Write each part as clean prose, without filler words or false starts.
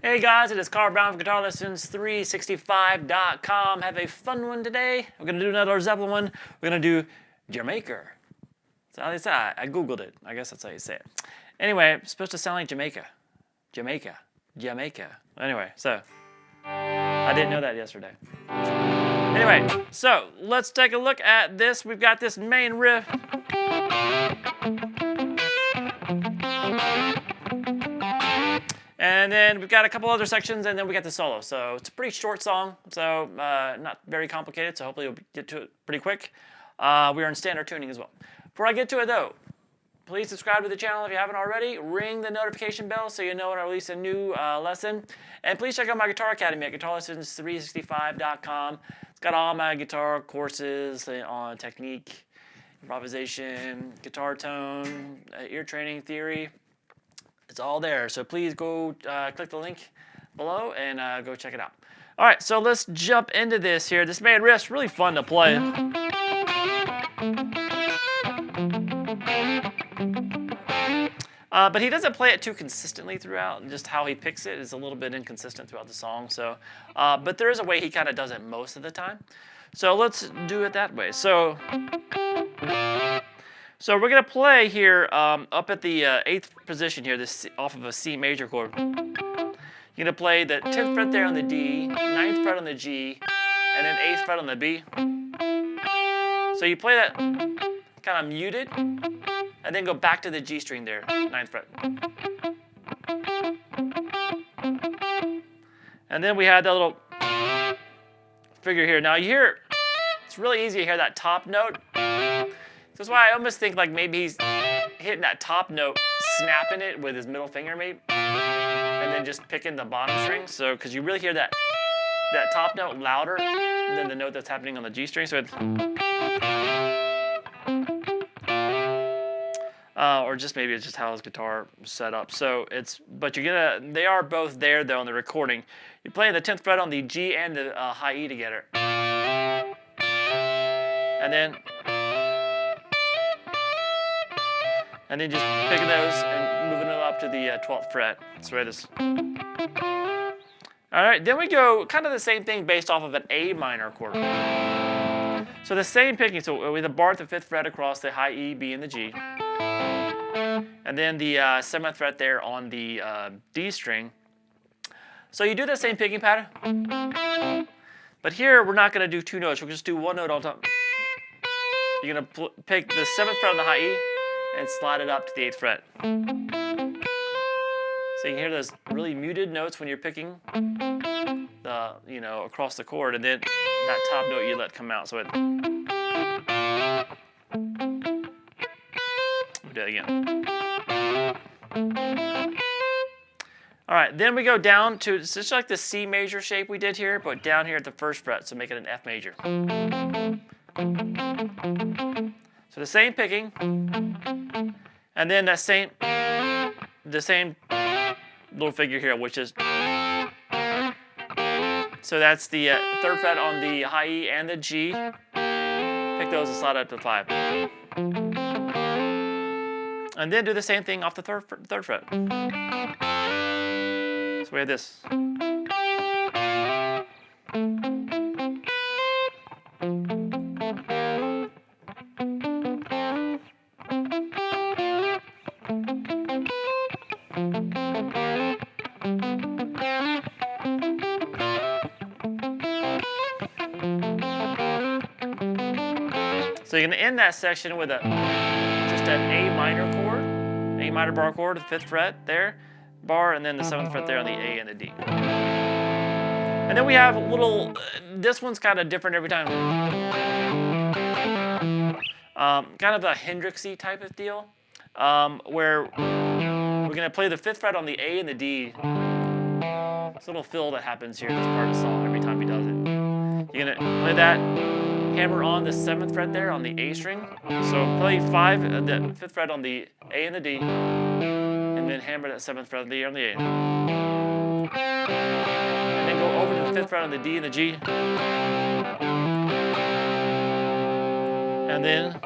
Hey guys, it is Carl Brown from GuitarLessons365.com. Have a fun one today. We're going to do another Zeppelin one. We're going to do D'yer Mak'er. That's how they say it. I googled it. I guess that's how you say it. Anyway, it's supposed to sound like Jamaica. Jamaica. Jamaica. Anyway, so I didn't know that yesterday. Anyway, so let's take a look at this. We've got this main riff. And then we've got a couple other sections, and then we got the solo. So it's a pretty short song, so not very complicated, so hopefully you'll get to it pretty quick. We are in standard tuning as well. Before I get to it, though, please subscribe to the channel if you haven't already. Ring the notification bell so you know when I release a new lesson. And please check out my Guitar Academy at GuitarLessons365.com. It's got all my guitar courses on technique, improvisation, guitar tone, ear training, theory. It's all there, so please go click the link below and go check it out. All right, so let's jump into this here. This main riff's really fun to play. But he doesn't play it too consistently throughout. Just how he picks it is a little bit inconsistent throughout the song. So, but there is a way he kind of does it most of the time. So let's do it that way. So we're going to play here up at the 8th position here, this off of a C major chord. You're going to play the 10th fret there on the D, 9th fret on the G, and then 8th fret on the B. So you play that kind of muted, and then go back to the G string there, 9th fret. And then we had that little figure here. Now you hear, it's really easy to hear that top note. That's why I almost think like maybe he's hitting that top note, snapping it with his middle finger maybe, and then just picking the bottom string. So, because you really hear that top note louder than the note that's happening on the G string. So it's, or just maybe it's just how his guitar is set up. So it's, but they are both there though on the recording. You're playing the 10th fret on the G and the high E together, and then just picking those and moving it up to the 12th fret. So it is. All right, then we go kind of the same thing based off of an A minor chord. So the same picking, so with a bar at the 5th fret across the high E, B, and the G. And then the 7th fret there on the D string. So you do the same picking pattern. But here we're not going to do two notes. We'll just do one note on top. You're going to pick the 7th fret on the high E and slide it up to the 8th fret. So you can hear those really muted notes when you're picking the, across the chord, and then that top note you let come out. So we'll do it again. All right, then we go down to, it's just like the C major shape we did here, but down here at the 1st fret, so make it an F major. So the same picking, and then the same little figure here, which is, so that's the 3rd fret on the high E and the G. Pick those and slide up to 5. And then do the same thing off the 3rd fret. So we have this. So you're going to end that section with just an A minor chord, A minor bar chord, the 5th fret there, bar, and then the 7th fret there on the A and the D. And then we have a little, this one's kind of different every time. Kind of a Hendrixy type of deal, where we're going to play the 5th fret on the A and the D, This little fill that happens here in this part of the song every time he does it. You're gonna play that, hammer on the 7th fret there on the A string. So play the 5th fret on the A and the D, and then hammer that 7th fret on the A and the A. And then go over to the 5th fret on the D and the G. And then,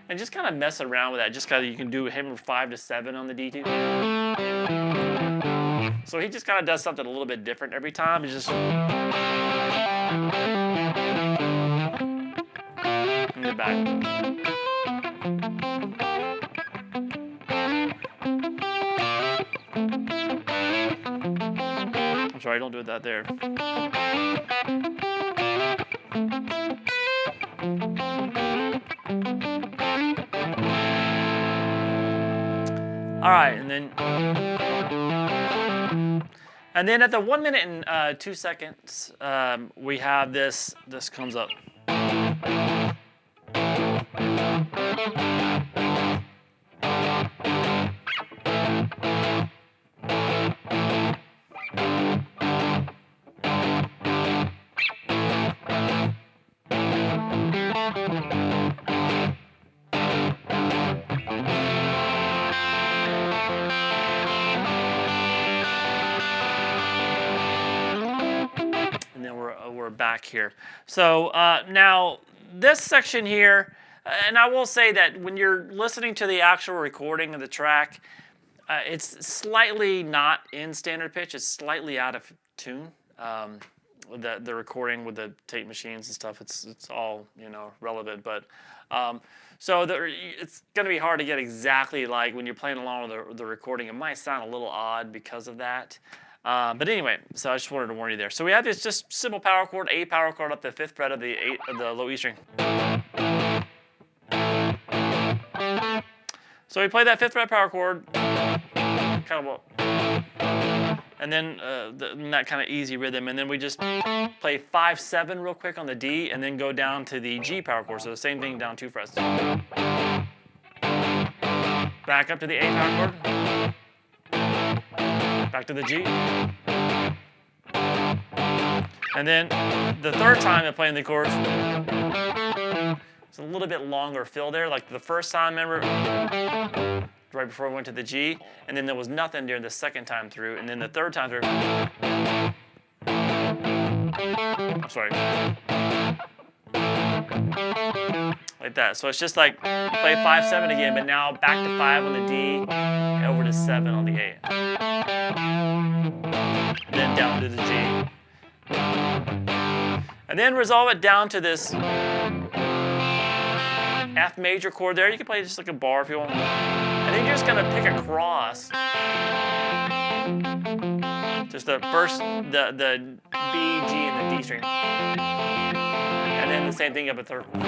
and just kind of mess around with that. Just kind of, you can do hammer 5 to 7 on the D too. So he just kind of does something a little bit different every time. He's just in the back. I'm sorry, don't do that there. All right, and then at the 1 minute and 2 seconds, we have this comes up. We're back here. So now this section here, and I will say that when you're listening to the actual recording of the track, it's slightly not in standard pitch. It's slightly out of tune. The recording with the tape machines and stuff, it's all relevant, but so it's going to be hard to get exactly like when you're playing along with the recording. It might sound a little odd because of that. But anyway, so I just wanted to warn you there. So we have this just simple power chord, A power chord up the 5th fret of the low E string. So we play that 5th fret power chord, kind of, and then that kind of easy rhythm, and then we just play 5/7 real quick on the D, and then go down to the G power chord. So the same thing, down 2 frets. Back up to the A power chord. Back to the G. And then the third time I'm playing the chorus, it's a little bit longer fill there. Like the first time, remember, right before we went to the G, and then there was nothing during the second time through, and then the third time through, I'm sorry, like that. So it's just like play 5/7 again, but now back to 5 on the D, and over to 7 on the A. And then down to the G. And then resolve it down to this F major chord there. You can play just like a bar if you want. And then you're just gonna pick a cross. Just the first, the B, G, and the D string. And then the same thing up at third fret.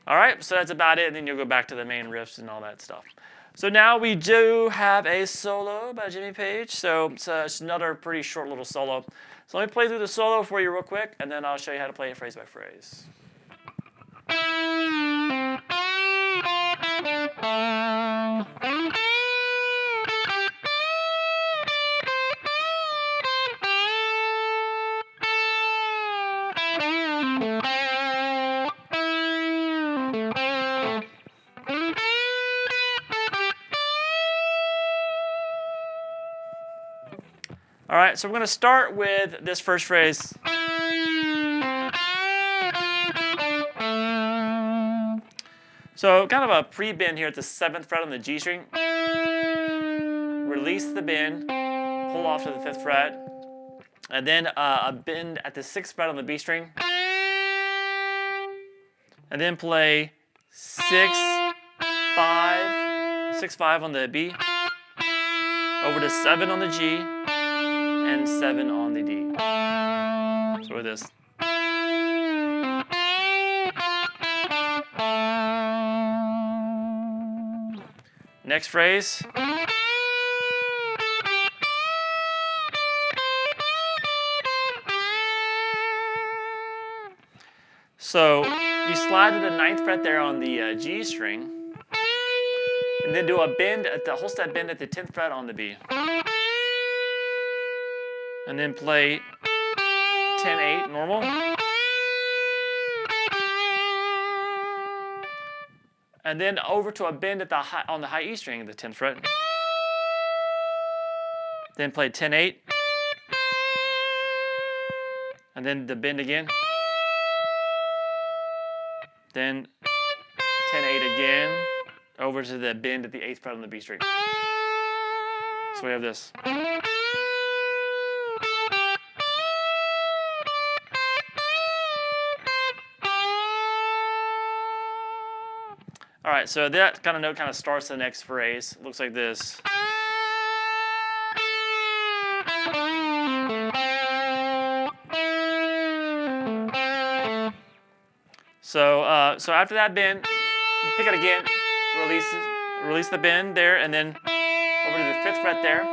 All right, so that's about it. And then you'll go back to the main riffs and all that stuff. So now we do have a solo by Jimmy Page. So it's another pretty short little solo. So let me play through the solo for you real quick, and then I'll show you how to play it phrase by phrase. All right, so we're going to start with this first phrase. So kind of a pre-bend here at the 7th fret on the G string. Release the bend, pull off to the 5th fret, and then a bend at the 6th fret on the B string, and then play 6/5 on the B, over to 7 on the G, and 7 on the D. So with this. Next phrase. So you slide to the 9th fret there on the G string, and then do a bend at the whole step bend at the 10th fret on the B. And then play 10-8 normal. And then over to a bend at on the high E string, the 10th fret. Then play 10-8. And then the bend again. Then 10-8 again. Over to the bend at the 8th fret on the B string. So we have this. All right, so that kind of note kind of starts the next phrase. It looks like this. So after that bend, you pick it again, release the bend there, and then over to the 5th fret there.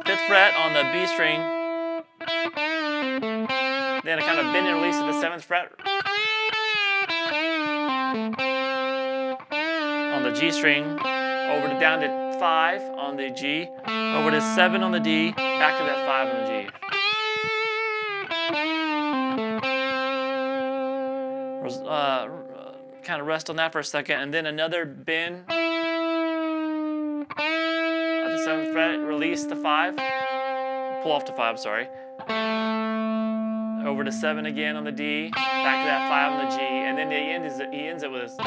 5th fret on the B string. Then a kind of bend and release to the 7th fret. On the G string, over to down to 5 on the G, over to 7 on the D, back to that 5 on the G. Kind of rest on that for a second, and then another bend at the 7th fret, release the 5, pull off to 5, sorry. Over to 7 again on the D, back to that 5 on the G, and then he ends it with this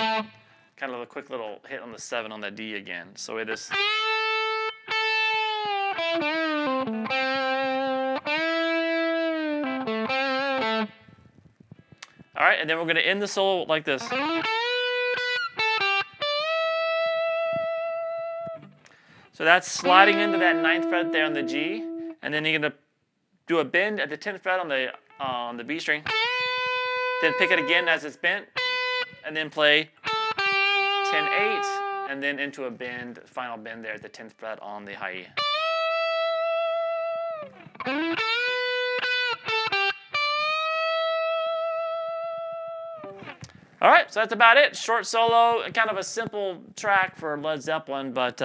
kind of a quick little hit on the 7 on the D again. So we have this. All right, and then we're going to end the solo like this. So that's sliding into that 9th fret there on the G, and then you're going to do a bend at the 10th fret on the B string. Then pick it again as it's bent, and then play 10-8, and then into a bend, final bend there at the 10th fret on the high E. All right, so that's about it. Short solo, kind of a simple track for Led Zeppelin, but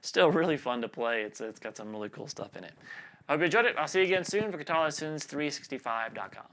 still really fun to play. It's got some really cool stuff in it. I hope you enjoyed it. I'll see you again soon for GuitarLessons365.com.